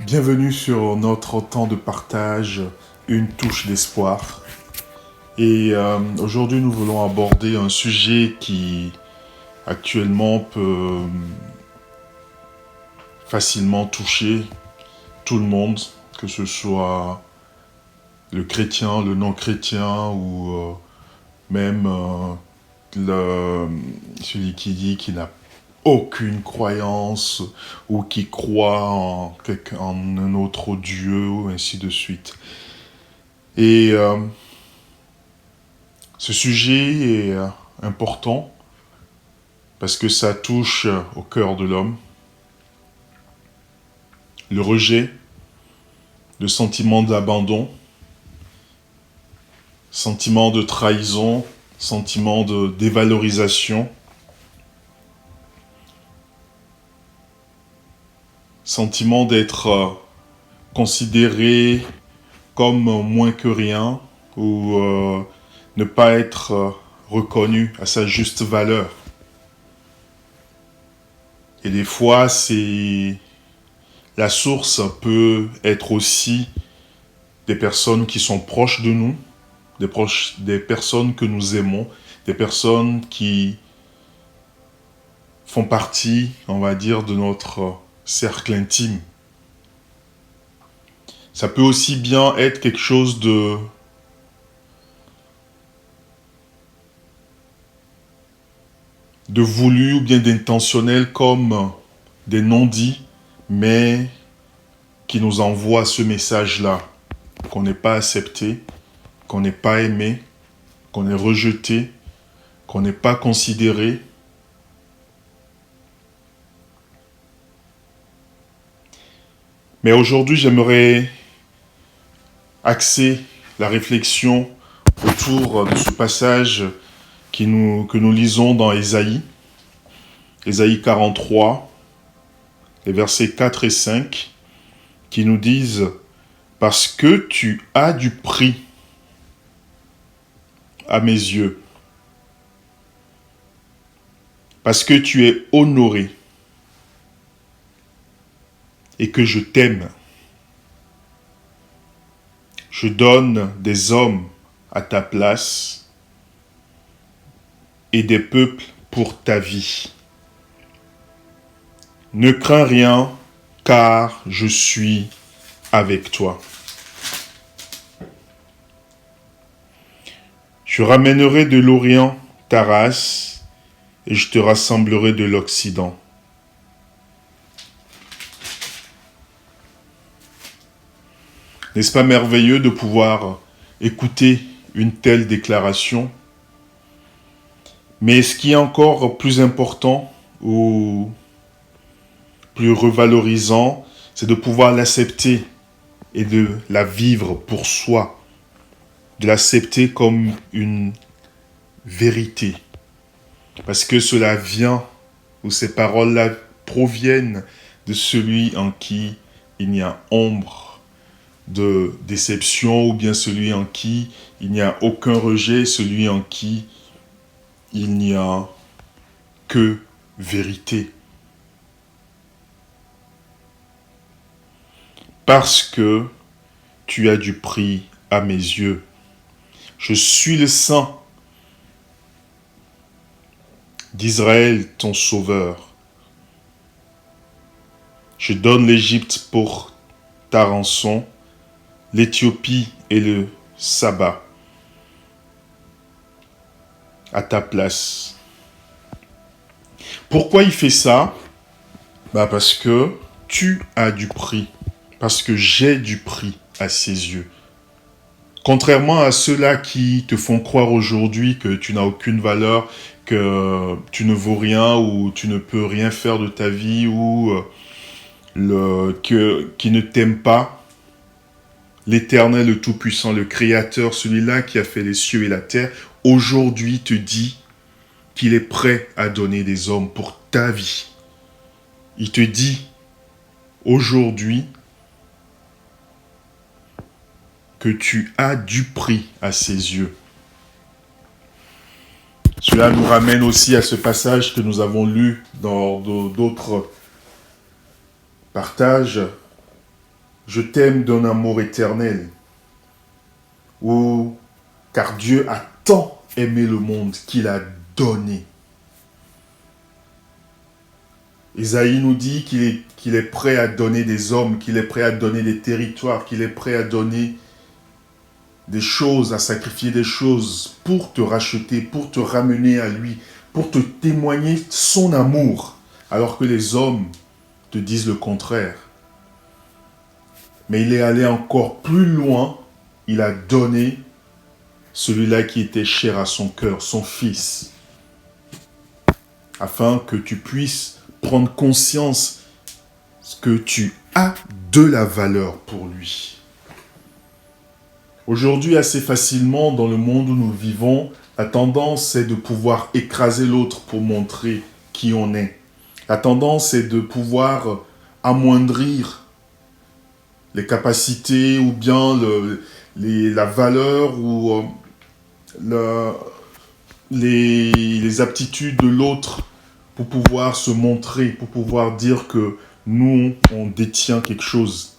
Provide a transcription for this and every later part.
Bienvenue sur notre temps de partage, une touche d'espoir. Et aujourd'hui, nous voulons aborder un sujet qui actuellement peut facilement toucher tout le monde, que ce soit le chrétien, le non-chrétien ou même celui qui dit qu'il n'a aucune croyance ou qui croit en un autre Dieu ou ainsi de suite. Et ce sujet est important parce que ça touche au cœur de l'homme. Le rejet, le sentiment d'abandon, sentiment de trahison, sentiment de dévalorisation, sentiment d'être considéré comme moins que rien ou ne pas être reconnu à sa juste valeur. Et des fois, la source peut être aussi des personnes qui sont proches de nous, des personnes que nous aimons, des personnes qui font partie, on va dire, de notre cercle intime. Ça peut aussi bien être quelque chose de voulu ou bien d'intentionnel comme des non-dits, mais qui nous envoient ce message-là, qu'on n'est pas accepté, qu'on n'est pas aimé, qu'on est rejeté, qu'on n'est pas considéré. Mais aujourd'hui, j'aimerais axer la réflexion autour de ce passage que nous lisons dans Ésaïe 43, les versets 4 et 5, qui nous disent « Parce que tu as du prix à mes yeux, parce que tu es honoré et que je t'aime. Je donne des hommes à ta place et des peuples pour ta vie. Ne crains rien, car je suis avec toi. Je ramènerai de l'Orient ta race et je te rassemblerai de l'Occident. N'est-ce pas merveilleux de pouvoir écouter une telle déclaration? Mais ce qui est encore plus important ou plus revalorisant, c'est de pouvoir l'accepter et de la vivre pour soi, de l'accepter comme une vérité. Parce que cela vient, ou ces paroles-là proviennent de celui en qui il n'y a ombre de déception, ou bien celui en qui il n'y a aucun rejet, celui en qui il n'y a que vérité. Parce que tu as du prix à mes yeux. Je suis le Saint d'Israël, ton sauveur. Je donne l'Égypte pour ta rançon, l'Éthiopie et le Saba à ta place. Pourquoi il fait ça? Parce que tu as du prix. Parce que j'ai du prix à ses yeux. Contrairement à ceux-là qui te font croire aujourd'hui que tu n'as aucune valeur, que tu ne vaux rien ou tu ne peux rien faire de ta vie ou qui ne t'aiment pas, l'Éternel, le Tout-Puissant, le Créateur, celui-là qui a fait les cieux et la terre, aujourd'hui te dit qu'il est prêt à donner des hommes pour ta vie. Il te dit aujourd'hui que tu as du prix à ses yeux. Cela nous ramène aussi à ce passage que nous avons lu dans d'autres partages je t'aime d'un amour éternel. Ou car Dieu a tant aimé le monde qu'il a donné. Isaïe nous dit qu'il est prêt à donner des hommes, qu'il est prêt à donner des territoires, qu'il est prêt à donner des choses, à sacrifier des choses pour te racheter, pour te ramener à lui, pour te témoigner son amour, alors que les hommes te disent le contraire. Mais il est allé encore plus loin, il a donné celui-là qui était cher à son cœur, son fils, afin que tu puisses prendre conscience que tu as de la valeur pour lui. Aujourd'hui, assez facilement, dans le monde où nous vivons, la tendance est de pouvoir écraser l'autre pour montrer qui on est. La tendance est de pouvoir amoindrir les capacités ou bien la valeur ou les aptitudes de l'autre pour pouvoir se montrer, pour pouvoir dire que nous, on détient quelque chose.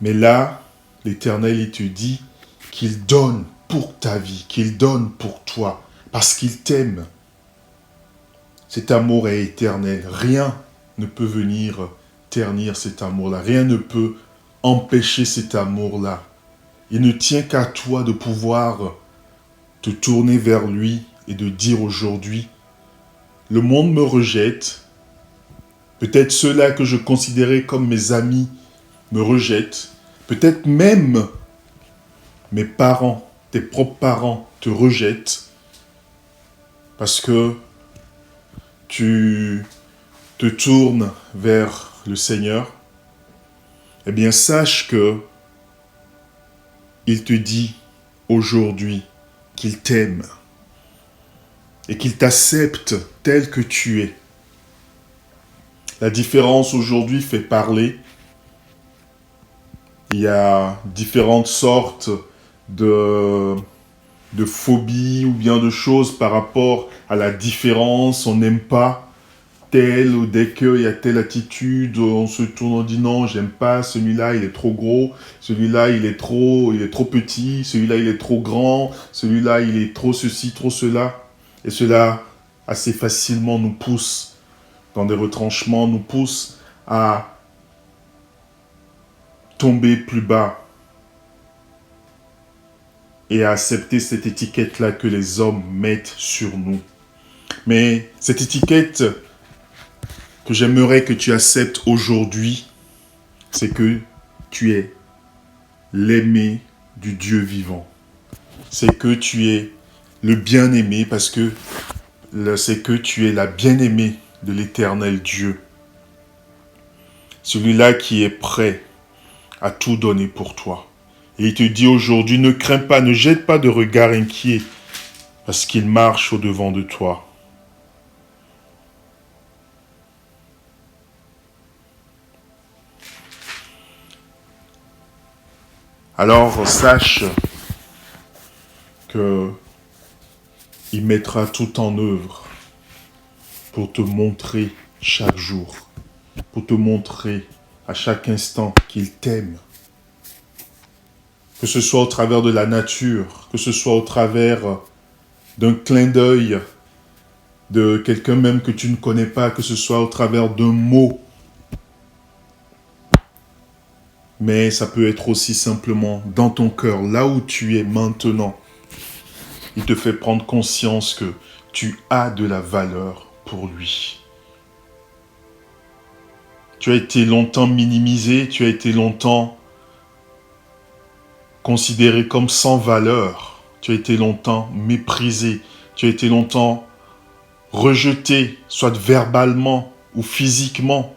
Mais là, l'Éternel, il te dit qu'il donne pour ta vie, qu'il donne pour toi, parce qu'il t'aime. Cet amour est éternel. Rien ne peut venir ternir cet amour-là. Rien ne peut empêcher cet amour-là. Il ne tient qu'à toi de pouvoir te tourner vers lui et de dire aujourd'hui, le monde me rejette. Peut-être ceux-là que je considérais comme mes amis me rejettent. Peut-être même mes parents, tes propres parents te rejettent parce que tu te tournes vers le Seigneur. Eh bien, sache que il te dit aujourd'hui qu'il t'aime et qu'il t'accepte tel que tu es. La différence aujourd'hui fait parler. Il y a différentes sortes de phobies ou bien de choses par rapport à la différence. On n'aime pas tel ou dès qu'il y a telle attitude, on se tourne, on dit non, j'aime pas, celui-là il est trop gros, celui-là il est trop petit, celui-là il est trop grand, celui-là il est trop ceci, trop cela. Et cela assez facilement nous pousse dans des retranchements, nous pousse à tomber plus bas et à accepter cette étiquette-là que les hommes mettent sur nous. Mais cette étiquette que j'aimerais que tu acceptes aujourd'hui, c'est que tu es l'aimé du Dieu vivant. C'est que tu es le bien-aimé parce que c'est que tu es la bien-aimée de l'Éternel Dieu. Celui-là qui est prêt à tout donner pour toi. Et il te dit aujourd'hui, ne crains pas, ne jette pas de regard inquiet parce qu'il marche au-devant de toi. Alors sache que il mettra tout en œuvre pour te montrer chaque jour, pour te montrer à chaque instant qu'il t'aime. Que ce soit au travers de la nature, que ce soit au travers d'un clin d'œil de quelqu'un même que tu ne connais pas, que ce soit au travers d'un mot. Mais ça peut être aussi simplement dans ton cœur, là où tu es maintenant. Il te fait prendre conscience que tu as de la valeur pour lui. Tu as été longtemps minimisé, tu as été longtemps considéré comme sans valeur. Tu as été longtemps méprisé, tu as été longtemps rejeté, soit verbalement ou physiquement.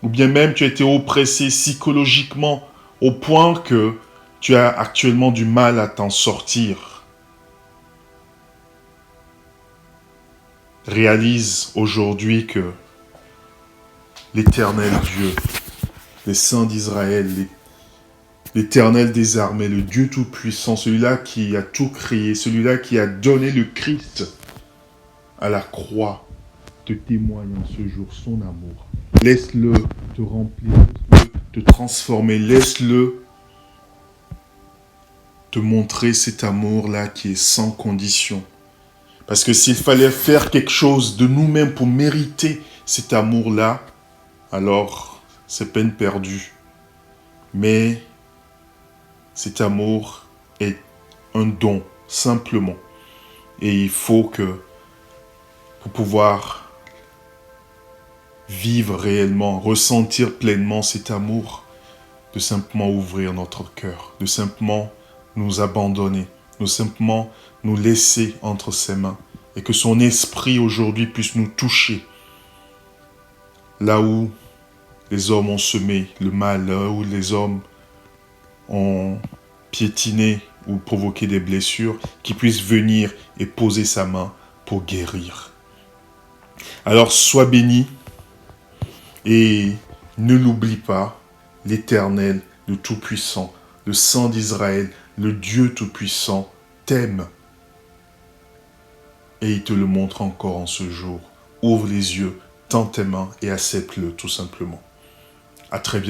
Ou bien même tu as été oppressé psychologiquement au point que tu as actuellement du mal à t'en sortir. Réalise aujourd'hui que l'Éternel Dieu, les saints d'Israël, l'Éternel des armées, le Dieu Tout-Puissant, celui-là qui a tout créé, celui-là qui a donné le Christ à la croix, te témoigne en ce jour son amour. Laisse-le te remplir, laisse-le te transformer, laisse-le te montrer cet amour-là qui est sans condition. Parce que s'il fallait faire quelque chose de nous-mêmes pour mériter cet amour-là, alors c'est peine perdue. Mais cet amour est un don, simplement. Et il faut que, pour pouvoir vivre réellement, ressentir pleinement cet amour, de simplement ouvrir notre cœur, de simplement nous abandonner, de simplement nous laisser entre ses mains. Et que son esprit aujourd'hui puisse nous toucher. Là où les hommes ont semé le mal, là où les hommes ont piétiné ou provoqué des blessures, qu'il puisse venir et poser sa main pour guérir. Alors sois béni et ne l'oublie pas, l'Éternel, le Tout-Puissant, le Saint d'Israël, le Dieu Tout-Puissant t'aime. Et il te le montre encore en ce jour. Ouvre les yeux, tends tes mains et accepte-le tout simplement. À très bientôt.